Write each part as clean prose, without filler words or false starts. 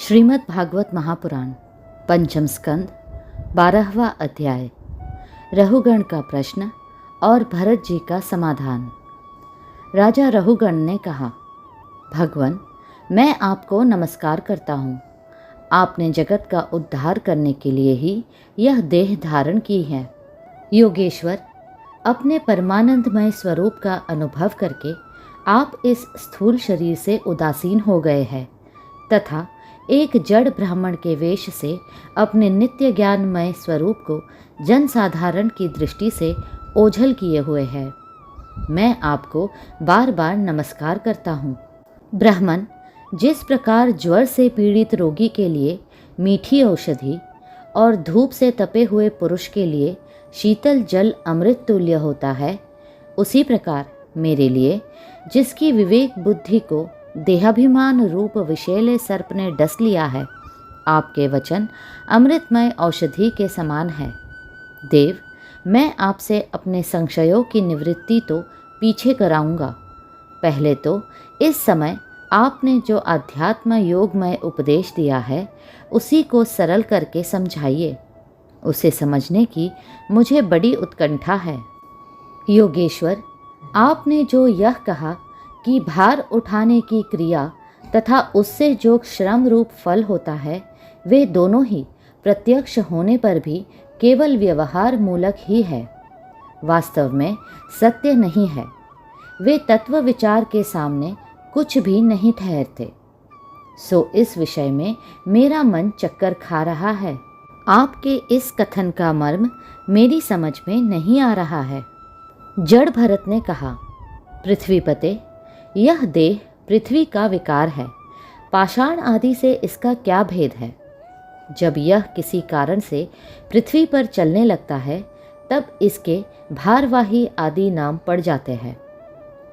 श्रीमद् भागवत महापुराण पंचम स्कंद 12वां अध्याय। रहुगण का प्रश्न और भरत जी का समाधान। राजा रहुगण ने कहा, भगवन, मैं आपको नमस्कार करता हूँ। आपने जगत का उद्धार करने के लिए ही यह देह धारण की है। योगेश्वर, अपने परमानंदमय स्वरूप का अनुभव करके आप इस स्थूल शरीर से उदासीन हो गए हैं तथा एक जड़ ब्राह्मण के वेश से अपने नित्य ज्ञानमय स्वरूप को जनसाधारण की दृष्टि से ओझल किए हुए हैं। मैं आपको बार बार नमस्कार करता हूँ। ब्राह्मण, जिस प्रकार ज्वर से पीड़ित रोगी के लिए मीठी औषधि और धूप से तपे हुए पुरुष के लिए शीतल जल अमृत तुल्य होता है, उसी प्रकार मेरे लिए, जिसकी विवेक बुद्धि को देहाभिमान रूप विषैले सर्प ने डस लिया है, आपके वचन अमृतमय औषधि के समान है। देव, मैं आपसे अपने संशयों की निवृत्ति तो पीछे कराऊंगा। पहले तो इस समय आपने जो आध्यात्म योगमय उपदेश दिया है, उसी को सरल करके समझाइए। उसे समझने की मुझे बड़ी उत्कंठा है। योगेश्वर, आपने जो यह कहा कि भार उठाने की क्रिया तथा उससे जो श्रम रूप फल होता है, वे दोनों ही प्रत्यक्ष होने पर भी केवल व्यवहार मूलक ही है, वास्तव में सत्य नहीं है। वे तत्व विचार के सामने कुछ भी नहीं ठहरते। सो इस विषय में मेरा मन चक्कर खा रहा है। आपके इस कथन का मर्म मेरी समझ में नहीं आ रहा है। जड़ भरत ने कहा, पृथ्वीपते, यह देह पृथ्वी का विकार है। पाषाण आदि से इसका क्या भेद है? जब यह किसी कारण से पृथ्वी पर चलने लगता है, तब इसके भारवाही आदि नाम पड़ जाते हैं।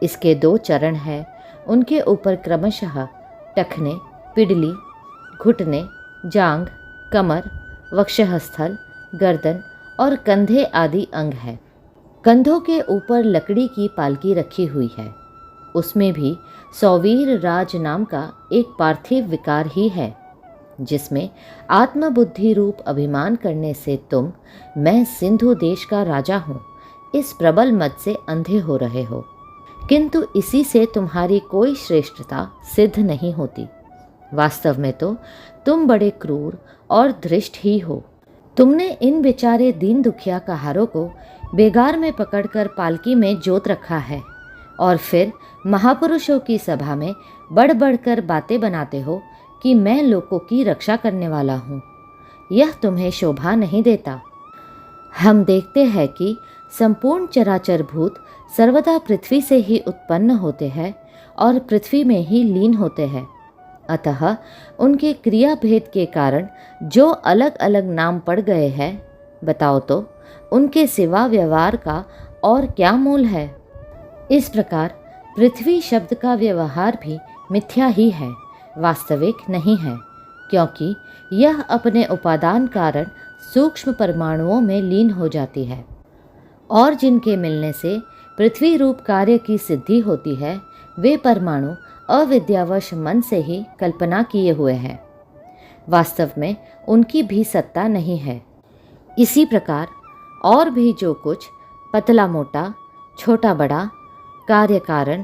इसके 2 चरण हैं, उनके ऊपर क्रमशः टखने, पिडली, घुटने, जांघ, कमर, वक्षस्थल, गर्दन और कंधे आदि अंग है। कंधों के ऊपर लकड़ी की पालकी रखी हुई है। उसमें भी सौवीर राज नाम का एक पार्थिव विकार ही है, जिसमें आत्मबुद्धि रूप अभिमान करने से तुम, मैं सिंधु देश का राजा हूँ, इस प्रबल मत से अंधे हो रहे हो। किंतु इसी से तुम्हारी कोई श्रेष्ठता सिद्ध नहीं होती। वास्तव में तो तुम बड़े क्रूर और धृष्ट ही हो। तुमने इन बेचारे दीन दुखिया कहारों को बेगार में पकड़कर पालकी में जोत रखा है और फिर महापुरुषों की सभा में बढ़ बढ़कर बातें बनाते हो कि मैं लोगों की रक्षा करने वाला हूँ। यह तुम्हें शोभा नहीं देता। हम देखते हैं कि संपूर्ण चराचर भूत सर्वदा पृथ्वी से ही उत्पन्न होते हैं और पृथ्वी में ही लीन होते हैं। अतः उनके क्रिया भेद के कारण जो अलग अलग नाम पड़ गए हैं, बताओ तो उनके सिवा व्यवहार का और क्या मूल है? इस प्रकार पृथ्वी शब्द का व्यवहार भी मिथ्या ही है, वास्तविक नहीं है, क्योंकि यह अपने उपादान कारण सूक्ष्म परमाणुओं में लीन हो जाती है और जिनके मिलने से पृथ्वी रूप कार्य की सिद्धि होती है, वे परमाणु अविद्यावश मन से ही कल्पना किए हुए हैं। वास्तव में उनकी भी सत्ता नहीं है। इसी प्रकार और भी जो कुछ पतला मोटा, छोटा बड़ा, कार्य कारण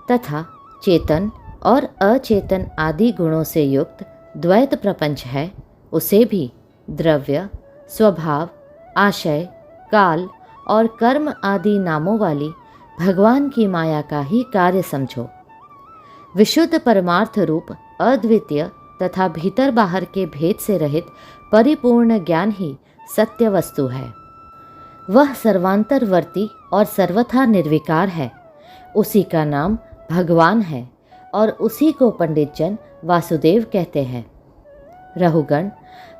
तथा चेतन और अचेतन आदि गुणों से युक्त द्वैत प्रपंच है, उसे भी द्रव्य, स्वभाव, आशय, काल और कर्म आदि नामों वाली भगवान की माया का ही कार्य समझो। विशुद्ध परमार्थ रूप अद्वितीय तथा भीतर बाहर के भेद से रहित परिपूर्ण ज्ञान ही सत्य वस्तु है। वह सर्वांतरवर्ती और सर्वथा निर्विकार है। उसी का नाम भगवान है और उसी को पंडित जन वासुदेव कहते हैं। रहुगण,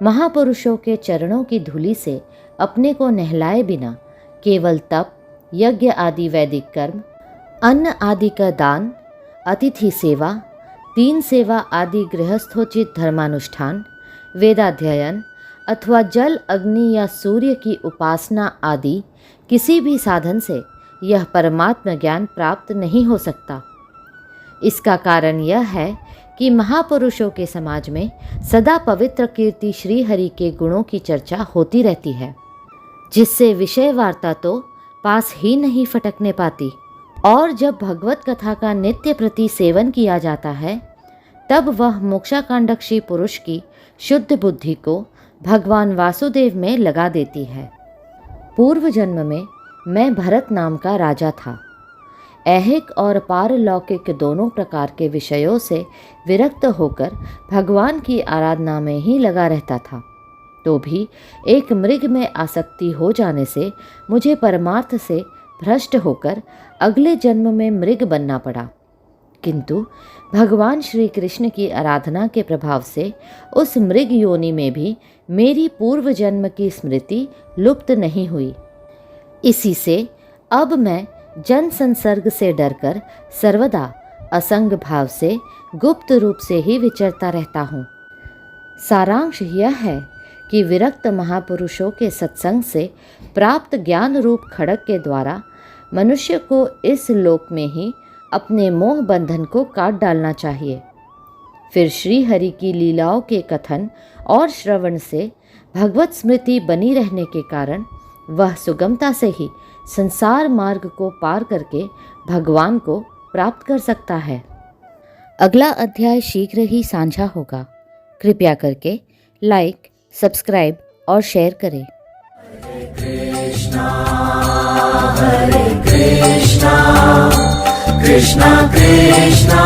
महापुरुषों के चरणों की धूलि से अपने को नहलाए बिना केवल तप, यज्ञ आदि वैदिक कर्म, अन्न आदि का दान, अतिथि सेवा, 3 सेवा आदि गृहस्थोचित धर्मानुष्ठान, वेदाध्ययन अथवा जल, अग्नि या सूर्य की उपासना आदि किसी भी साधन से यह परमात्म ज्ञान प्राप्त नहीं हो सकता। इसका कारण यह है कि महापुरुषों के समाज में सदा पवित्र कीर्ति श्री हरि के गुणों की चर्चा होती रहती है, जिससे विषय वार्ता तो पास ही नहीं फटकने पाती। और जब भगवत कथा का नित्य प्रति सेवन किया जाता है, तब वह मोक्षाकांक्षी पुरुष की शुद्ध बुद्धि को भगवान वासुदेव में लगा देती है। पूर्व जन्म में मैं भरत नाम का राजा था। ऐहिक और पारलौकिक दोनों प्रकार के विषयों से विरक्त होकर भगवान की आराधना में ही लगा रहता था। तो भी एक मृग में आसक्ति हो जाने से मुझे परमार्थ से भ्रष्ट होकर अगले जन्म में मृग बनना पड़ा। किंतु भगवान श्री कृष्ण की आराधना के प्रभाव से उस मृग योनि में भी मेरी पूर्व जन्म की स्मृति लुप्त नहीं हुई। इसी से अब मैं जन संसर्ग से डरकर सर्वदा असंग भाव से गुप्त रूप से ही विचरता रहता हूँ। सारांश यह है कि विरक्त महापुरुषों के सत्संग से प्राप्त ज्ञान रूप खड्ग के द्वारा मनुष्य को इस लोक में ही अपने मोह बंधन को काट डालना चाहिए। फिर श्री हरि की लीलाओं के कथन और श्रवण से भगवत स्मृति बनी रहने के कारण वह सुगमता से ही संसार मार्ग को पार करके भगवान को प्राप्त कर सकता है। अगला अध्याय शीघ्र ही साझा होगा। कृपया करके लाइक, सब्सक्राइब और शेयर करें। Hare Krishna, Krishna Krishna